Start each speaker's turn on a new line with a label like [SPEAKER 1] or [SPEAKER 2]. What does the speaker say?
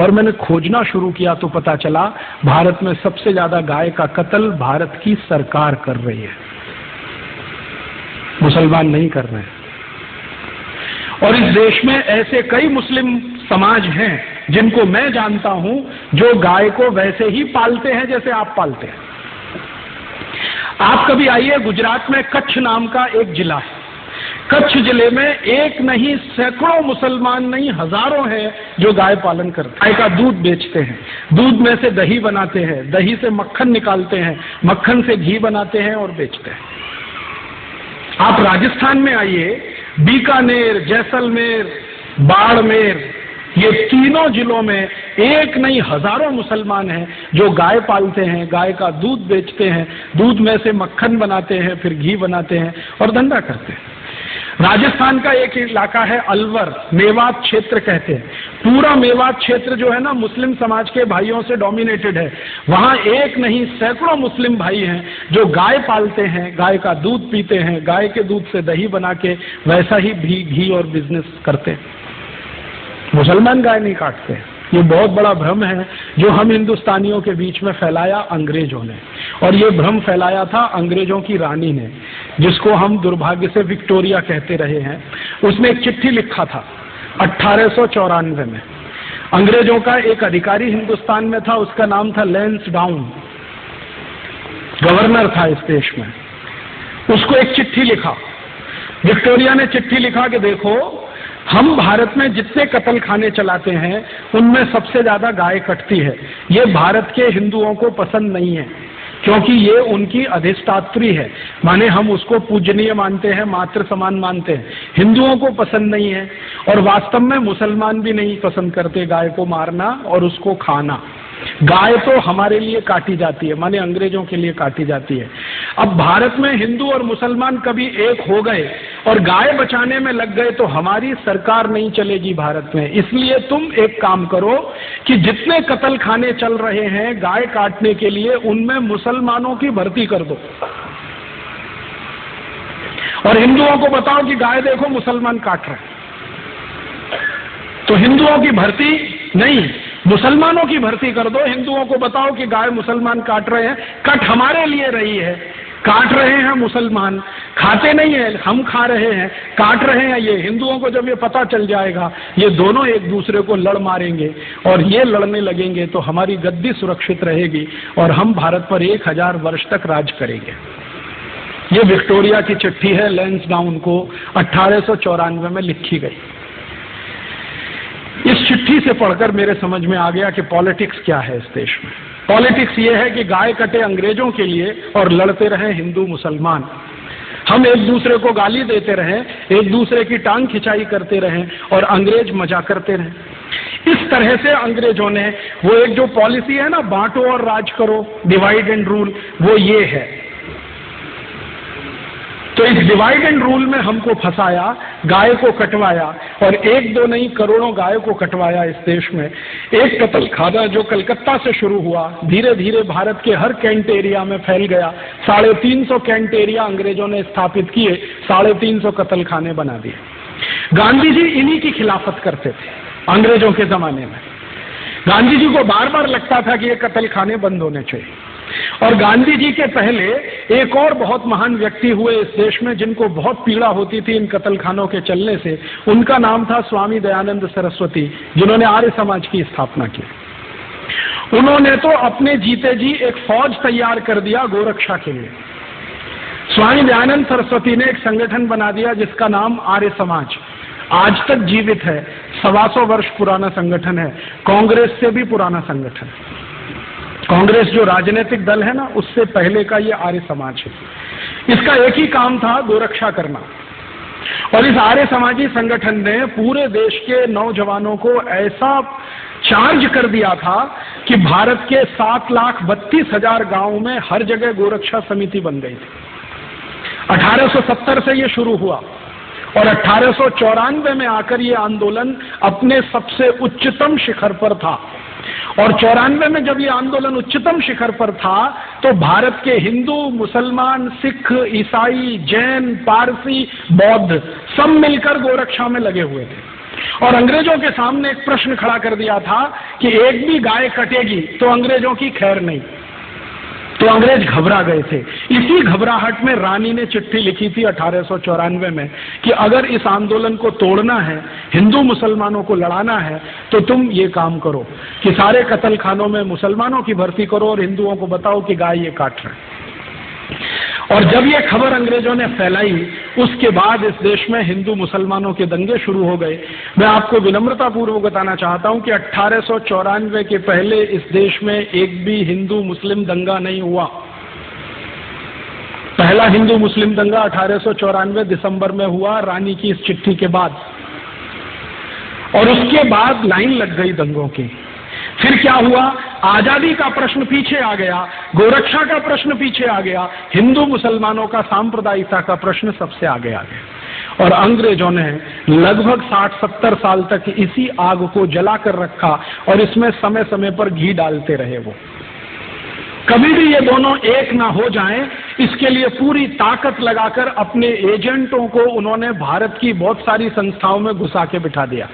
[SPEAKER 1] और मैंने खोजना शुरू किया तो पता चला भारत में सबसे ज्यादा गाय का कत्ल भारत की सरकार कर रही है, मुसलमान नहीं कर रहे हैं। और इस देश में ऐसे कई मुस्लिम समाज हैं जिनको मैं जानता हूं जो गाय को वैसे ही पालते हैं जैसे आप पालते हैं। आप कभी आइए, गुजरात में कच्छ नाम का एक जिला है। कच्छ जिले में एक नहीं सैकड़ों मुसलमान नहीं हजारों हैं जो गाय पालन करते हैं। गाय का दूध बेचते हैं, दूध में से दही बनाते हैं, दही से मक्खन निकालते हैं, मक्खन से घी बनाते हैं और बेचते हैं। आप राजस्थान में आइए, बीकानेर, जैसलमेर, बाड़मेर, ये तीनों जिलों में एक नहीं हजारों मुसलमान हैं जो गाय पालते हैं, गाय का दूध बेचते हैं, दूध में से मक्खन बनाते हैं, फिर घी बनाते हैं और धंधा करते हैं। राजस्थान का एक इलाका है अलवर, मेवात क्षेत्र कहते हैं। पूरा मेवात क्षेत्र जो है ना मुस्लिम समाज के भाइयों से डोमिनेटेड है। वहां एक नहीं सैकड़ों मुस्लिम भाई हैं जो गाय पालते हैं, गाय का दूध पीते हैं, गाय के दूध से दही बना के वैसा ही घी और बिजनेस करते हैं। मुसलमान गाय नहीं काटते। ये बहुत बड़ा भ्रम है जो हम हिंदुस्तानियों के बीच में फैलाया अंग्रेजों ने, और ये भ्रम फैलाया था अंग्रेजों की रानी ने, जिसको हम दुर्भाग्य से विक्टोरिया कहते रहे हैं। उसने एक चिट्ठी लिखा था 1894 में। अंग्रेजों का एक अधिकारी हिंदुस्तान में था, उसका नाम था लैंसडाउन, गवर्नर था इस देश में। उसको एक चिट्ठी लिखा, विक्टोरिया ने चिट्ठी लिखा कि देखो, हम भारत में जितने कत्ल खाने चलाते हैं उनमें सबसे ज्यादा गाय कटती है। ये भारत के हिंदुओं को पसंद नहीं है क्योंकि ये उनकी अधिष्ठात्री है, माने हम उसको पूजनीय मानते हैं, मातृ समान मानते हैं। हिंदुओं को पसंद नहीं है और वास्तव में मुसलमान भी नहीं पसंद करते गाय को मारना और उसको खाना। गाय तो हमारे लिए काटी जाती है, माने अंग्रेजों के लिए काटी जाती है। अब भारत में हिंदू और मुसलमान कभी एक हो गए और गाय बचाने में लग गए तो हमारी सरकार नहीं चलेगी भारत में। इसलिए तुम एक काम करो कि जितने कत्ल खाने चल रहे हैं गाय काटने के लिए, उनमें मुसलमानों की भर्ती कर दो और हिंदुओं को बताओ कि गाय देखो मुसलमान काट रहे हैं। तो हिंदुओं की भर्ती नहीं, मुसलमानों की भर्ती कर दो। हिंदुओं को बताओ कि गाय मुसलमान काट रहे हैं, कट हमारे लिए रही है, काट रहे हैं मुसलमान, खाते नहीं है, हम खा रहे हैं, काट रहे हैं ये। हिंदुओं को जब ये पता चल जाएगा, ये दोनों एक दूसरे को लड़ मारेंगे और ये लड़ने लगेंगे तो हमारी गद्दी सुरक्षित रहेगी और हम भारत पर 1000 वर्ष तक राज करेंगे। ये विक्टोरिया की चिट्ठी है, लैंसडाउन को 1894 में लिखी गई। इस चिट्ठी से पढ़कर मेरे समझ में आ गया कि पॉलिटिक्स क्या है इस देश में। पॉलिटिक्स ये है कि गाय कटे अंग्रेजों के लिए और लड़ते रहे हिंदू मुसलमान। हम एक दूसरे को गाली देते रहें, एक दूसरे की टांग खिंचाई करते रहें और अंग्रेज मजा करते रहें। इस तरह से अंग्रेजों ने वो एक जो पॉलिसी है ना, बांटो और राज करो, डिवाइड एंड रूल, वो ये है। तो इस डिवाइड एंड रूल में हमको फंसाया, गाय को कटवाया और एक दो नहीं करोड़ों गाय को कटवाया इस देश में। एक कत्ल खाना जो कलकत्ता से शुरू हुआ, धीरे धीरे भारत के हर कैंट एरिया में फैल गया। 350 कैंट एरिया अंग्रेजों ने स्थापित किए, 350 कत्ल खाने बना दिए। गांधी जी इन्हीं की खिलाफत करते थे अंग्रेजों के जमाने में। गांधी जी को बार बार लगता था कि ये कत्ल खाने बंद होने चाहिए। और गांधी जी के पहले एक और बहुत महान व्यक्ति हुए इस देश में जिनको बहुत पीड़ा होती थी इन कत्ल खानों के चलने से। उनका नाम था स्वामी दयानंद सरस्वती, जिन्होंने आर्य समाज की स्थापना की। उन्होंने तो अपने जीते जी एक फौज तैयार कर दिया गोरक्षा के लिए। स्वामी दयानंद सरस्वती ने एक संगठन बना दिया जिसका नाम आर्य समाज, आज तक जीवित है। 125 वर्ष पुराना संगठन है, कांग्रेस से भी पुराना संगठन। कांग्रेस जो राजनीतिक दल है ना, उससे पहले का ये आर्य समाज है। इसका एक ही काम था, गोरक्षा करना। और इस आर्य समाजी संगठन ने पूरे देश के नौजवानों को ऐसा चार्ज कर दिया था कि भारत के 7,32,000 गांवों में हर जगह गोरक्षा समिति बन गई थी। 1870 से ये शुरू हुआ और 1894 में आकर ये आंदोलन अपने सबसे उच्चतम शिखर पर था। और 94 में जब ये आंदोलन उच्चतम शिखर पर था तो भारत के हिंदू, मुसलमान, सिख, ईसाई, जैन, पारसी, बौद्ध सब मिलकर गोरक्षा में लगे हुए थे। और अंग्रेजों के सामने एक प्रश्न खड़ा कर दिया था कि एक भी गाय कटेगी तो अंग्रेजों की खैर नहीं। तो अंग्रेज घबरा गए थे। इसी घबराहट में रानी ने चिट्ठी लिखी थी 1894 में कि अगर इस आंदोलन को तोड़ना है, हिंदू मुसलमानों को लड़ाना है, तो तुम ये काम करो कि सारे कत्ल खानों में मुसलमानों की भर्ती करो और हिंदुओं को बताओ कि गाय ये काट रहे हैं। और जब ये खबर अंग्रेजों ने फैलाई, उसके बाद इस देश में हिंदू मुसलमानों के दंगे शुरू हो गए। मैं आपको विनम्रता पूर्वक बताना चाहता हूं कि 1894 के पहले इस देश में एक भी हिंदू मुस्लिम दंगा नहीं हुआ। पहला हिंदू मुस्लिम दंगा 1894 दिसंबर में हुआ, रानी की इस चिट्ठी के बाद, और उसके बाद लाइन लग गई दंगों की। फिर क्या हुआ, आजादी का प्रश्न पीछे आ गया, गोरक्षा का प्रश्न पीछे आ गया, हिंदू मुसलमानों का सांप्रदायिकता का प्रश्न सबसे आगे आ गया। और अंग्रेजों ने लगभग 60-70 साल तक इसी आग को जला कर रखा और इसमें समय समय पर घी डालते रहे। वो कभी भी ये दोनों एक ना हो जाएं, इसके लिए पूरी ताकत लगाकर अपने एजेंटों को उन्होंने भारत की बहुत सारी संस्थाओं में घुसा के बिठा दिया।